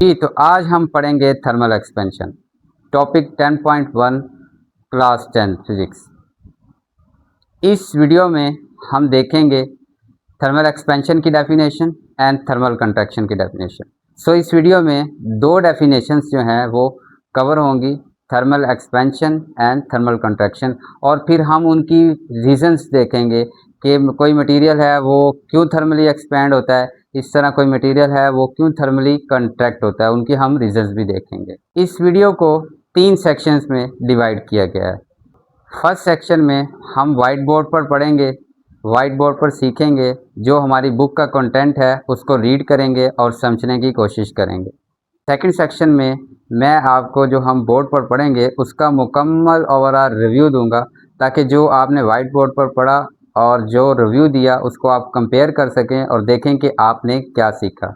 जी, तो आज हम पढ़ेंगे thermal expansion, topic 10.1 class 10 physics. इस वीडियो में हम देखेंगे थर्मल एक्सपेंशन की डेफिनेशन एंड थर्मल कंट्रैक्शन की डेफिनेशन। सो इस वीडियो में दो डेफिनेशंस जो हैं वो कवर होंगी, thermal expansion and thermal contraction, और फिर हम उनकी रीजंस देखेंगे कि कोई मटेरियल है वो क्यों थर्मली एक्सपेंड होता है, इस तरह कोई मटेरियल है वो क्यों थर्मली कंट्रैक्ट होता है, उनकी हम रीजंस भी देखेंगे। इस वीडियो को 3 सेक्शंस में डिवाइड किया गया है। फर्स्ट सेक्शन में हम वाइट बोर्ड पर पढ़ेंगे, वाइट बोर्ड पर सीखेंगे, जो हमारी बुक का कंटेंट है उसको रीड करेंगे और समझने की कोशिश करेंगे। सेकंड सेक्शन में मैं आपको जो हम बोर्ड पर पढ़ेंगे उसका मुकम्मल ओवरऑल रिव्यू दूंगा, ताकि जो आपने वाइट बोर्ड पर पढ़ा और जो रिव्यू दिया उसको आप कंपेयर कर सकें और देखें कि आपने क्या सीखा।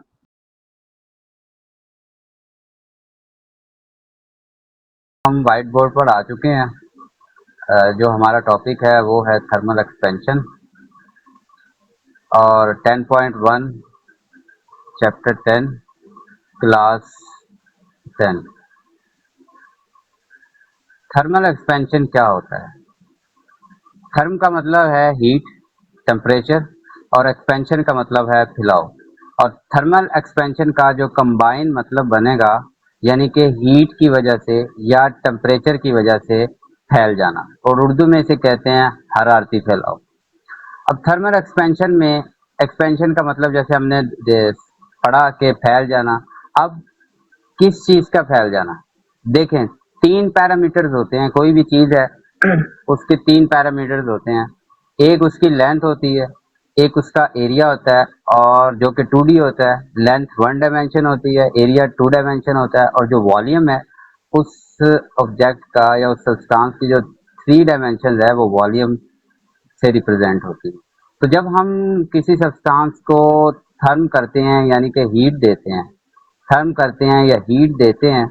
हम वाइट बोर्ड पर आ चुके हैं। जो हमारा टॉपिक है वो है थर्मल एक्सपेंशन और 10.1 चैप्टर 10 क्लास 10। थर्मल एक्सपेंशन क्या होता है? थर्म का मतलब है हीट, टेम्परेचर, और एक्सपेंशन का मतलब है फैलाव। और थर्मल एक्सपेंशन का जो कंबाइन मतलब बनेगा, यानी कि हीट की वजह से या टेम्परेचर की वजह से फैल जाना, और उर्दू में इसे कहते हैं हरारती फैलाव। अब थर्मल एक्सपेंशन में एक्सपेंशन का मतलब जैसे हमने पढ़ा कि फैल जाना। अब किस चीज़ का फैल जाना? देखें, 3 पैरामीटर्स होते हैं, कोई भी चीज़ है उसके 3 पैरामीटर्स होते हैं। एक उसकी लेंथ होती है, एक उसका एरिया होता है, और जो कि 2D होता है। लेंथ 1 डायमेंशन होती है, एरिया 2 डायमेंशन होता है, और जो वॉल्यूम है उस ऑब्जेक्ट का या उस सब्सटेंस की जो 3 डायमेंशन है वो वॉल्यूम से रिप्रेजेंट होती है। तो जब हम किसी सब्सटेंस को थर्म करते हैं, यानी कि हीट देते हैं, थर्म करते हैं या हीट देते हैं,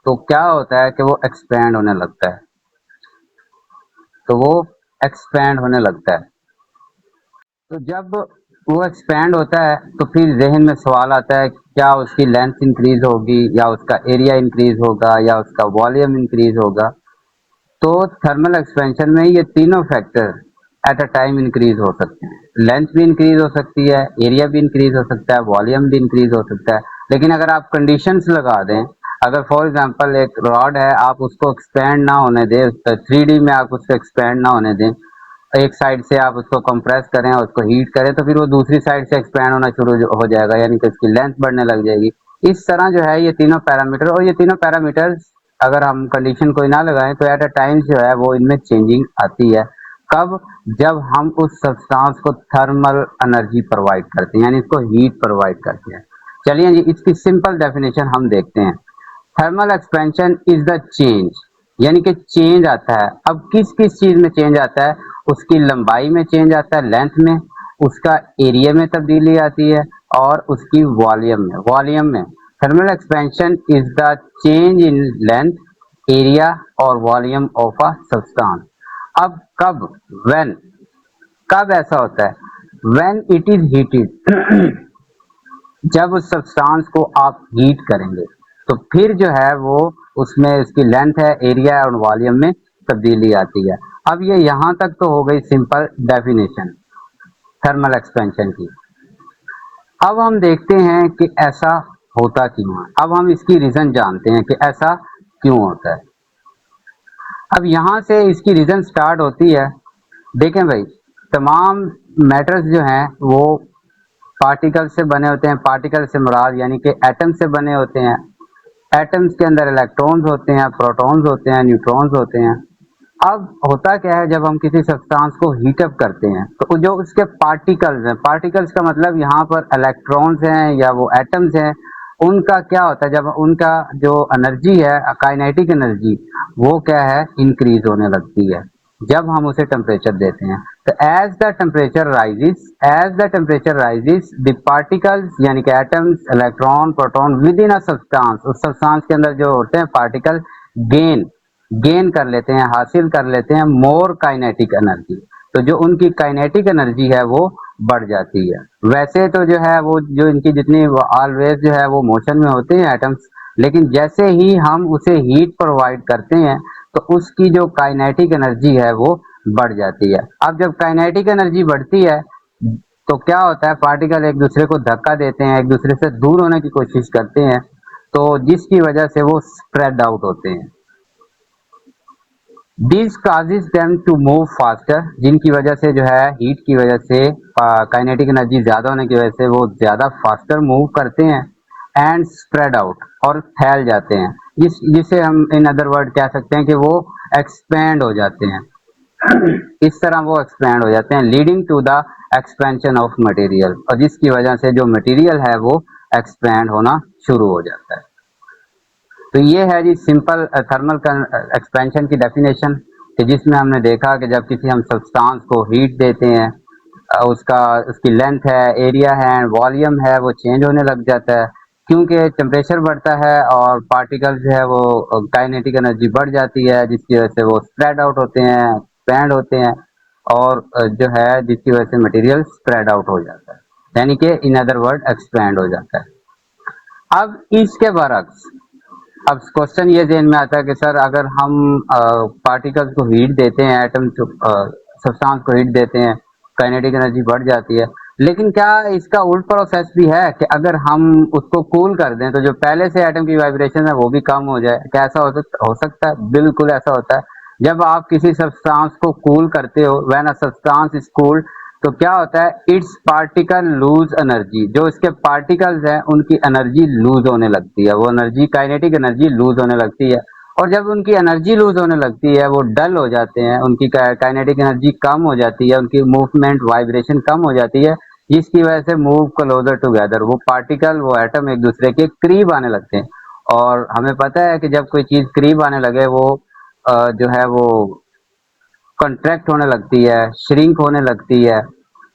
तो क्या होता है कि वो एक्सपैंड होने लगता है। तो वो एक्सपैंड होने लगता है। तो जब वो एक्सपैंड होता है तो फिर जहन में सवाल आता है, क्या उसकी लेंथ इंक्रीज होगी, या उसका एरिया इंक्रीज होगा, या उसका वॉल्यूम इंक्रीज होगा। तो थर्मल एक्सपेंशन में ये तीनों factor at a time increase हो सकते हैं। लेंथ भी इंक्रीज हो सकती है, एरिया भी इंक्रीज हो सकता है, वॉल्यूम भी इंक्रीज हो सकता है। लेकिन अगर आप कंडीशंस लगा दें, अगर फॉर एग्जांपल एक रॉड है, आप उसको एक्सपेंड ना होने दें, 3D में आप उसको एक्सपेंड ना होने दें, एक साइड से आप उसको कंप्रेस करें और उसको हीट करें, तो फिर वो दूसरी साइड से एक्सपेंड होना शुरू हो जाएगा, यानी कि उसकी लेंथ बढ़ने लग जाएगी। इस तरह जो है ये तीनों पैरामीटर, और ये तीनों पैरामीटर्स अगर हम कंडीशन कोई ना लगाएं तो एट अ टाइम जो है वो इनमें चेंजिंग आती है। कब? जब हम उस सब्सटेंस को थर्मल एनर्जी प्रोवाइड करते हैं, यानी इसको हीट प्रोवाइड करते हैं। चलिए जी, इसकी सिंपल डेफिनेशन हम देखते हैं। Thermal expansion is the change, यानी कि चेंज आता है। अब किस किस चीज में चेंज आता है? उसकी लंबाई में चेंज आता है, लेंथ में, उसका एरिया में तब्दीली आती है, और उसकी वॉल्यूम में। Thermal expansion is the change in length, area और वॉल्यूम ऑफ अ सब्सटेंस। अब कब? व्हेन, कब ऐसा होता है? व्हेन इट इज हीटेड जब उस सब्सटेंस को आप हीट करेंगे तो फिर जो है वो उसमें उसकी लेंथ है, एरिया है और वॉल्यूम में तब्दीली आती है। अब ये यहाँ तक तो हो गई सिंपल डेफिनेशन थर्मल एक्सपेंशन की। अब हम देखते हैं कि ऐसा होता क्यों है। अब हम इसकी रीजन जानते हैं कि ऐसा क्यों होता है। अब यहाँ से इसकी रीजन स्टार्ट होती है। देखें भाई, तमाम मैटर्स जो हैं वो पार्टिकल से बने होते हैं। पार्टिकल से मुराद यानी कि एटम से बने होते हैं। एटम्स के अंदर इलेक्ट्रॉन्स होते हैं, प्रोटॉन्स होते हैं, न्यूट्रॉन्स होते हैं। अब होता क्या है, जब हम किसी सब्सटेंस को हीटअप करते हैं तो जो उसके पार्टिकल्स हैं, पार्टिकल्स का मतलब यहाँ पर इलेक्ट्रॉन्स हैं या वो एटम्स हैं, उनका क्या होता है, जब उनका जो एनर्जी है, काइनेटिक एनर्जी, वो क्या है, इंक्रीज होने लगती है जब हम उसे टेम्परेचर देते हैं। तो as the temperature rises the particles यानी कि atoms, electron, proton within a substance, उस सब्सटेंस के अंदर जो होते हैं पार्टिकल, गेन कर लेते हैं, हासिल कर लेते हैं मोर काइनेटिक एनर्जी। तो जो उनकी काइनेटिक एनर्जी है वो बढ़ जाती है। वैसे तो जो है वो जो इनकी जितनी ऑलवेज जो है वो मोशन में होते हैं एटम्स, लेकिन जैसे ही हम उसे हीट प्रोवाइड करते हैं तो उसकी जो काइनेटिक एनर्जी है वो बढ़ जाती है। अब जब काइनेटिक एनर्जी बढ़ती है तो क्या होता है, पार्टिकल एक दूसरे को धक्का देते हैं, एक दूसरे से दूर होने की कोशिश करते हैं, तो जिसकी वजह से वो स्प्रेड आउट होते हैं। This causes them to move faster, जिनकी वजह से जो है हीट की वजह से काइनेटिक एनर्जी ज़्यादा होने की वजह से वो ज़्यादा फास्टर मूव करते हैं एंड स्प्रेड आउट और फैल जाते हैं, जिसे हम इन अदर वर्ड कह सकते हैं कि वो एक्सपेंड हो जाते हैं। इस तरह वो एक्सपेंड हो जाते हैं, leading to the expansion of material, और जिसकी वजह से जो मटेरियल है वो एक्सपेंड होना शुरू हो जाता है। तो ये है जी सिंपल थर्मल एक्सपेंशन की डेफिनेशन, कि जिसमें हमने देखा कि जब किसी हम सब्सटेंस को हीट देते हैं, उसकी लेंथ है, एरिया है, वॉल्यूम है, वो चेंज होने लग जाता है, क्योंकि टेम्परेचर बढ़ता है और पार्टिकल जो है वो काइनेटिक एनर्जी बढ़ जाती है, जिसकी वजह से वो स्प्रेड आउट होते हैं, एक्सपैंड होते हैं, और जो है जिसकी वजह से मटेरियल स्प्रेड आउट हो जाता है, यानी कि इन अदर वर्ड एक्सपैंड हो जाता है। अब इसके बरक्स, अब क्वेश्चन ये ज़हन में आता है कि सर अगर हम पार्टिकल्स को हीट देते हैं, एटम सब्सटेंस को हीट देते हैं, काइनेटिक एनर्जी बढ़ जाती है, लेकिन क्या इसका उल्ट प्रोसेस भी है कि अगर हम उसको कूल कर दें तो जो पहले से एटम की वाइब्रेशन है वो भी कम हो जाए? क्या ऐसा हो सकता है? बिल्कुल ऐसा होता है। जब आप किसी सब्सटेंस को कूल करते हो, when a substance is cooled, तो क्या होता है, इट्स पार्टिकल लूज एनर्जी, जो इसके पार्टिकल्स हैं उनकी एनर्जी लूज होने लगती है, वो एनर्जी काइनेटिक एनर्जी लूज होने लगती है, और जब उनकी एनर्जी लूज होने लगती है वो डल हो जाते हैं, उनकी काइनेटिक एनर्जी कम हो जाती है, उनकी मूवमेंट वाइब्रेशन कम हो जाती है, जिसकी वजह से मूव क्लोजर टुगेदर, वो पार्टिकल वो एटम एक दूसरे के करीब आने लगते हैं। और हमें पता है कि जब कोई चीज करीब आने लगे वो जो है वो कंट्रैक्ट होने लगती है, श्रिंक होने लगती है,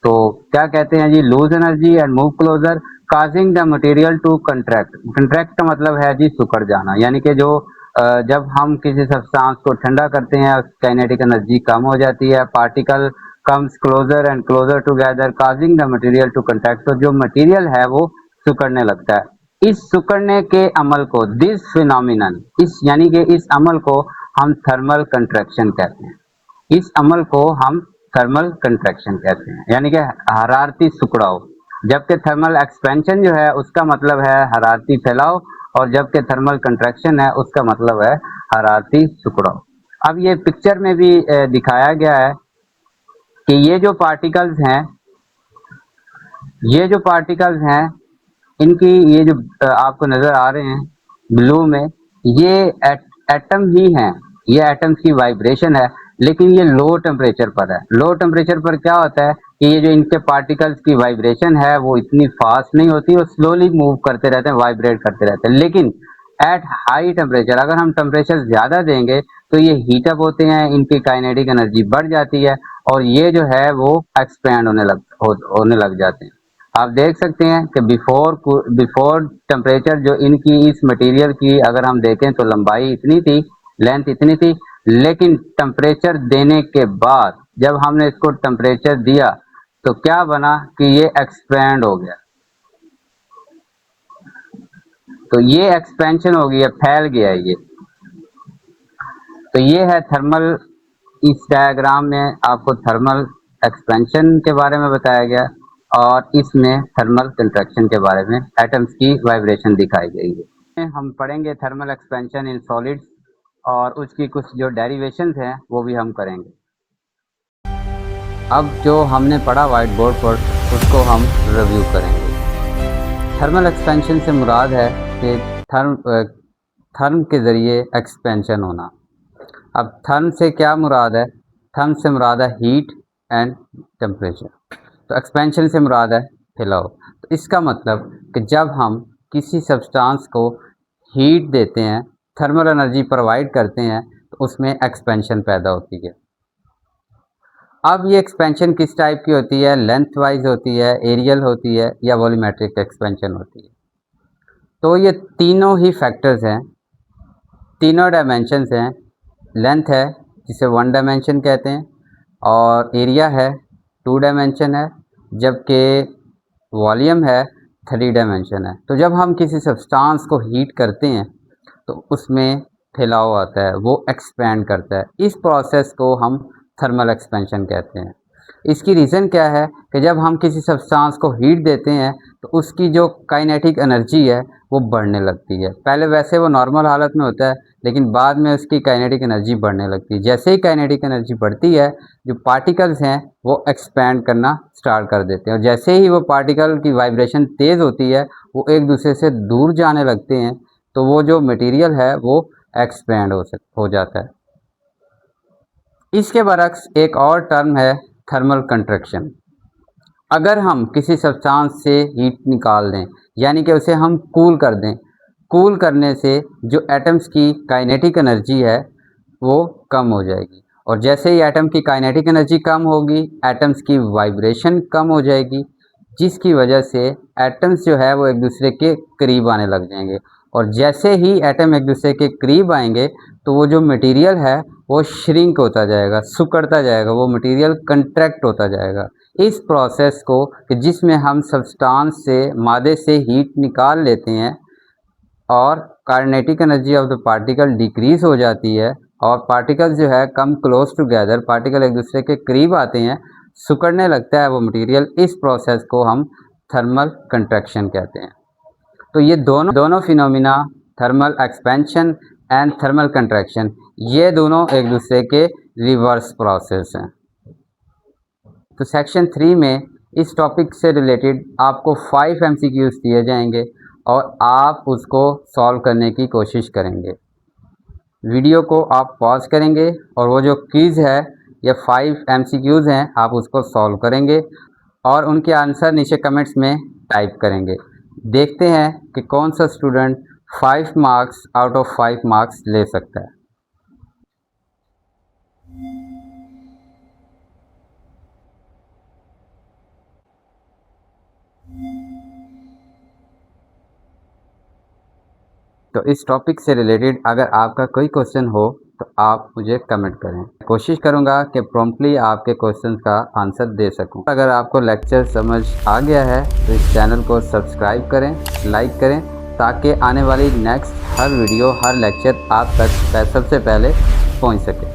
तो क्या कहते हैं जी, loose energy and move closer, causing the material to contract. Contract का मतलब है जी सिकुड़ जाना, यानी कि जो जब हम किसी सब्सटेंस को ठंडा करते हैं काइनेटिक एनर्जी कम हो जाती है, particle comes closer and closer together causing the material to contract, तो जो मटेरियल है वो सिकुड़ने लगता है। इस सिकुड़ने के अमल को, दिस फिनोमिनन, इस यानी कि इस अमल को हम थर्मल कंट्रैक्शन कहते हैं। इस अमल को हम थर्मल कंट्रैक्शन कहते हैं, यानी कि हरारती सिकुड़ाव। जबकि थर्मल एक्सपेंशन जो है उसका मतलब है हरारती फैलाव, और जबकि थर्मल कंट्रैक्शन है उसका मतलब है हरारती सिकुड़ाव। अब ये पिक्चर में भी दिखाया गया है कि ये जो पार्टिकल्स हैं, ये जो पार्टिकल्स हैं, इनकी ये जो आपको नजर आ रहे हैं ब्लू में, ये एटम ही हैं, ये एटम्स की वाइब्रेशन है, लेकिन ये लो टेम्परेचर पर है। लो टेम्परेचर पर क्या होता है कि ये जो इनके पार्टिकल्स की वाइब्रेशन है वो इतनी फास्ट नहीं होती, वो स्लोली मूव करते रहते हैं, वाइब्रेट करते रहते हैं। लेकिन एट हाई टेम्परेचर, अगर हम टेम्परेचर ज्यादा देंगे तो ये हीटअप होते हैं, इनकी काइनेटिक एनर्जी बढ़ जाती है, और ये जो है वो एक्सपैंड होने लग जाते हैं। आप देख सकते हैं कि बिफोर टेम्परेचर जो इनकी इस मटेरियल की अगर हम देखें तो लंबाई इतनी थी, लेंथ इतनी थी, लेकिन टेम्परेचर देने के बाद जब हमने इसको टेम्परेचर दिया तो क्या बना कि ये एक्सपेंड हो गया। तो ये एक्सपेंशन हो गया, फैल गया ये। तो ये है थर्मल, इस डायग्राम में आपको थर्मल एक्सपेंशन के बारे में बताया गया, और इसमें थर्मल कंट्रैक्शन के बारे में एटम्स की वाइब्रेशन दिखाई गई है। हम पढ़ेंगे थर्मल एक्सपेंशन इन सॉलिड्स, और उसकी कुछ जो डेरिवेशंस हैं वो भी हम करेंगे। अब जो हमने पढ़ा व्हाइट बोर्ड पर उसको हम रिव्यू करेंगे। थर्मल एक्सपेंशन से मुराद है कि थर्म के ज़रिए एक्सपेंशन होना। अब थर्म से क्या मुराद है? थर्म से मुराद है हीट एंड टेम्परेचर, तो एक्सपेंशन से मुराद है फैलाव। तो इसका मतलब कि जब हम किसी सब्सटेंस को हीट देते हैं, थर्मल एनर्जी प्रोवाइड करते हैं, तो उसमें एक्सपेंशन पैदा होती है। अब ये एक्सपेंशन किस टाइप की होती है? लेंथ वाइज होती है, एरियल होती है, या वॉल्यूमेट्रिक एक्सपेंशन होती है। तो ये तीनों ही फैक्टर्स हैं, तीनों डायमेंशंस हैं। लेंथ है जिसे 1 डायमेंशन कहते हैं, और एरिया है 2 डायमेंशन है, जबकि वॉल्यूम है 3 डायमेंशन है। तो जब हम किसी सब्सटेंस को हीट करते हैं तो उसमें फैलाव आता है, वो एक्सपेंड करता है। इस प्रोसेस को हम थर्मल एक्सपेंशन कहते हैं। इसकी रीज़न क्या है कि जब हम किसी सब्सटेंस को हीट देते हैं तो उसकी जो काइनेटिक एनर्जी है वो बढ़ने लगती है। पहले वैसे वो नॉर्मल हालत में होता है, लेकिन बाद में उसकी काइनेटिक एनर्जी बढ़ने लगती है। जैसे ही काइनेटिक एनर्जी बढ़ती है, जो पार्टिकल्स हैं वो एक्सपैंड करना स्टार्ट कर देते हैं, और जैसे ही वो पार्टिकल की वाइब्रेशन तेज़ होती है, वो एक दूसरे से दूर जाने लगते हैं, तो वो जो मटेरियल है वो एक्सपैंड हो जाता है। इसके बरक्स एक और टर्म है थर्मल कंट्रैक्शन। अगर हम किसी सब्सटेंस से हीट निकाल दें, यानी कि उसे हम कूल कर दें, कूल करने से जो एटम्स की काइनेटिक एनर्जी है वो कम हो जाएगी, और जैसे ही एटम की काइनेटिक एनर्जी कम होगी, एटम्स की वाइब्रेशन कम हो जाएगी, जिसकी वजह से एटम्स जो है वो एक दूसरे के करीब आने लग जाएंगे, और जैसे ही एटम एक दूसरे के करीब आएंगे तो वो जो मटेरियल है वो श्रिंक होता जाएगा, सिकुड़ता जाएगा, वो मटेरियल कंट्रैक्ट होता जाएगा। इस प्रोसेस को कि जिसमें हम सब्सटेंस से, मादे से हीट निकाल लेते हैं और kinetic energy of the particle decrease हो जाती है, और पार्टिकल जो है कम क्लोज टुगेदर, पार्टिकल एक दूसरे के करीब आते हैं, सिकुड़ने लगता है वो मटेरियल। इस प्रोसेस को हम थर्मल कंट्रैक्शन कहते हैं। तो ये दोनों phenomena, thermal expansion and thermal contraction, ये दोनों एक दूसरे के रिवर्स प्रोसेस हैं। तो सेक्शन 3 में इस टॉपिक से रिलेटेड आपको 5 MCQs दिए जाएंगे और आप उसको सॉल्व करने की कोशिश करेंगे। वीडियो को आप पॉज करेंगे और वो जो क्विज़ है, ये 5 MCQs हैं, आप उसको सॉल्व करेंगे और उनके आंसर नीचे कमेंट्स में टाइप करेंगे। देखते हैं कि कौन सा student 5 marks out of 5 marks ले सकता है। तो इस टॉपिक से रिलेटेड अगर आपका कोई क्वेश्चन हो तो आप मुझे कमेंट करें। कोशिश करूंगा कि प्रॉम्प्टली आपके क्वेश्चन का आंसर दे सकूं। अगर आपको लेक्चर समझ आ गया है तो इस चैनल को सब्सक्राइब करें, लाइक करें, ताकि आने वाली नेक्स्ट हर वीडियो, हर लेक्चर आप तक सबसे पहले पहुंच सके।